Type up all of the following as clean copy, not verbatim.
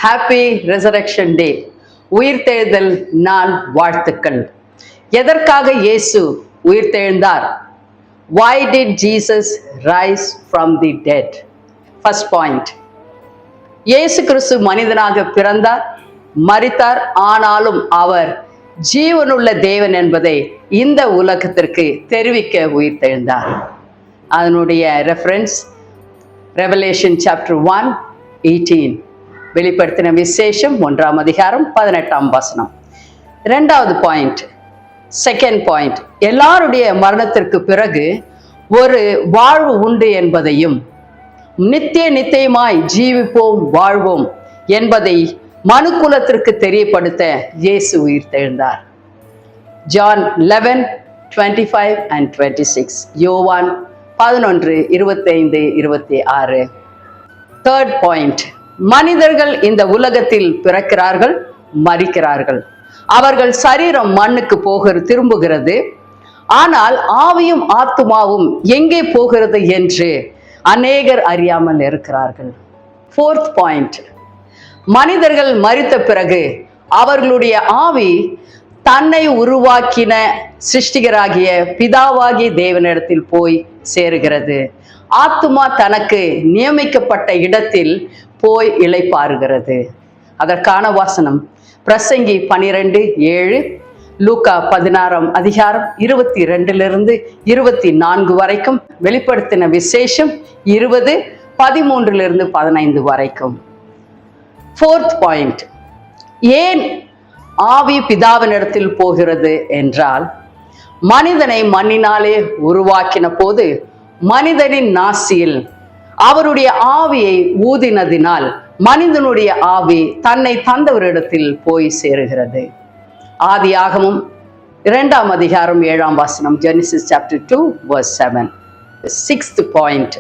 Happy resurrection டே, உயிர்த்தெழுதல் நாள் வாழ்த்துக்கள். எதற்காக இயேசு உயிர்த்தெழுந்தார்? Why did Jesus rise from the dead? First point, இயேசு கிறிஸ்து மனிதனாக பிறந்தார், மரித்தார். ஆனாலும் அவர் ஜீவனுள்ள தேவன் என்பதை இந்த உலகத்திற்கு தெரிவிக்க உயிர்த்தெழுந்தார். அதனுடைய ரெஃபரன்ஸ் ரெவலேஷன் சாப்டர் 1:18, வெளிப்படுத்தின விசேஷம் 1ஆம் அதிகாரம் 18ஆம் வசனம். இரண்டாவது பாயிண்ட், செகண்ட் பாயிண்ட், எல்லாருடைய மரணத்திற்கு பிறகு ஒரு வாழ்வு உண்டு என்பதையும் நித்தியமாய் ஜீவிப்போம் வாழ்வோம் என்பதை மனுக்குலத்திற்கு தெரியப்படுத்த இயேசு உயிர்த்தெழுந்தார். ஜான் 11:25 and 26, யோவான் 11:25-26. தேர்ட் பாயிண்ட், மனிதர்கள் இந்த உலகத்தில் பிறக்கிறார்கள், மரிக்கிறார்கள். அவர்கள் சரீரம் மண்ணுக்கு திரும்புகிறது. ஆனால் ஆவியும் ஆத்துமாவும் எங்கே போகிறது என்று அநேகர் அறியாமல் இருக்கிறார்கள். ஃபோர்த் பாயிண்ட், மனிதர்கள் மரித்த பிறகு அவர்களுடைய ஆவி தன்னை உருவாக்கின சிருஷ்டிகராகிய பிதாவாகிய தேவனிடத்தில் போய் சேருகிறது. ஆத்துமா தனக்கு நியமிக்கப்பட்ட இடத்தில் போய் இளைப்பாறுகிறது. அதற்கான வசனம் பிரசங்கி 12:7, லூக்கா 16ஆம் அதிகாரம் 22-24 வரைக்கும், வெளிப்படுத்தின விசேஷம் 20:13-15 வரைக்கும். ஃபோர்த் பாயிண்ட், ஏன் ஆவி பிதாவினிடத்தில் போகிறது என்றால், மனிதனை மண்ணினாலே உருவாக்கின போது மனிதனின் நாசியில் அவருடைய ஆவியை ஊதினதினால் மனிதனுடைய ஆவி தன்னை தந்தவரிடத்தில் போய் சேருகிறது. ஆதியாகமம் 2ஆம் அதிகாரம் 7ஆம் வசனம், ஜெனிசிஸ் சாப்டர் 2:7. சிக்ஸ்த் பாயிண்ட்,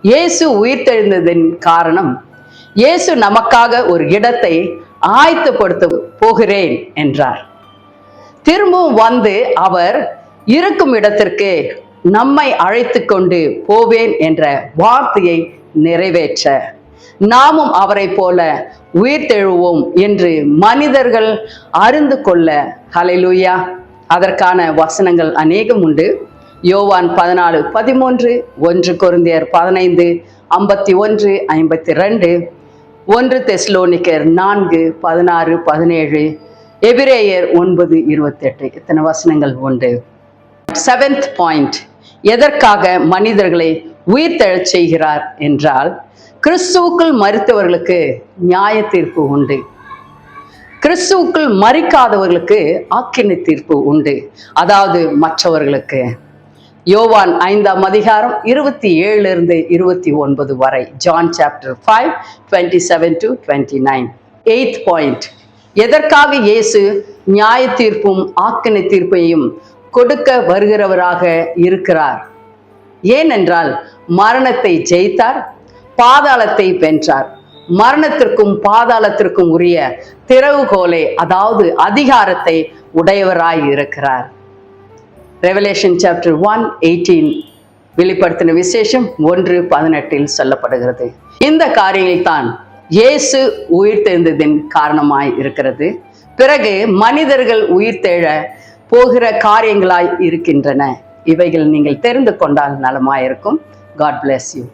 இயேசு உயிர்த்தெழுந்ததின் காரணம், இயேசு நமக்காக ஒரு இடத்தை ஆயத்தப்படுத்த போகிறேன் என்றார். திரும்பவும் வந்து அவர் இருக்கும் இடத்திற்கு நம்மை அழைத்து கொண்டு போவேன் என்ற வார்த்தையை நிறைவேற்ற நாமும் அவரை போல உயிர்த்தெழுவோம் என்று மனிதர்கள் அறிந்து கொள்ள. ஹல்லேலூயா. அதற்கான வசனங்கள் அநேகம் உண்டு. யோவான் 14:13, 1 கொரிந்தியர் 15:51-52, 1 தெசலோனிக்கர் 4:16-17, எபிரேயர் 9:28. இத்தனை வசனங்கள் உண்டு. செவன்த் பாயிண்ட், எதற்காக மனிதர்களை உயிர்த்தெழச் செய்கிறார் என்றால், கிறிஸ்துவுக்குள் மரித்தவர்களுக்கு நியாய தீர்ப்பு உண்டு, கிறிஸ்துவுக்குள் மரிக்காதவர்களுக்கு ஆக்கினை தீர்ப்பு உண்டு. அதாவது மற்றவர்களுக்கு. யோவான் 5ஆம் அதிகாரம் 27-29 வரை, ஜான் சாப்டர் 5:27-29. எய்த் பாயிண்ட், எதற்காக இயேசு நியாய தீர்ப்பும் ஆக்கினை தீர்ப்பையும் கொடுக்க வருகிறவராக இருக்கிறார்? ஏனென்றால் மரணத்தை ஜெயித்தார், பாதாளத்தை வென்றார். மரணத்திற்கும் பாதாளத்திற்கும் உரிய திறவுகோலை, அதாவது அதிகாரத்தை உடையவராய் இருக்கிறார். ரெவலேஷன் சாப்டர் 1:18, வெளிப்படுத்தின விசேஷம் 1:18 சொல்லப்படுகிறது. இந்த காரியங்கள் தான் இயேசு உயிர்த்தெழுந்ததின் காரணமாய் இருக்கிறது. பிறகு மனிதர்கள் உயிர்த்தெழ போகிற காரியங்களாய் இருக்கின்றன. இவைகள் நீங்கள் தெரிந்து கொண்டால் நலமாயிருக்கும். God bless you.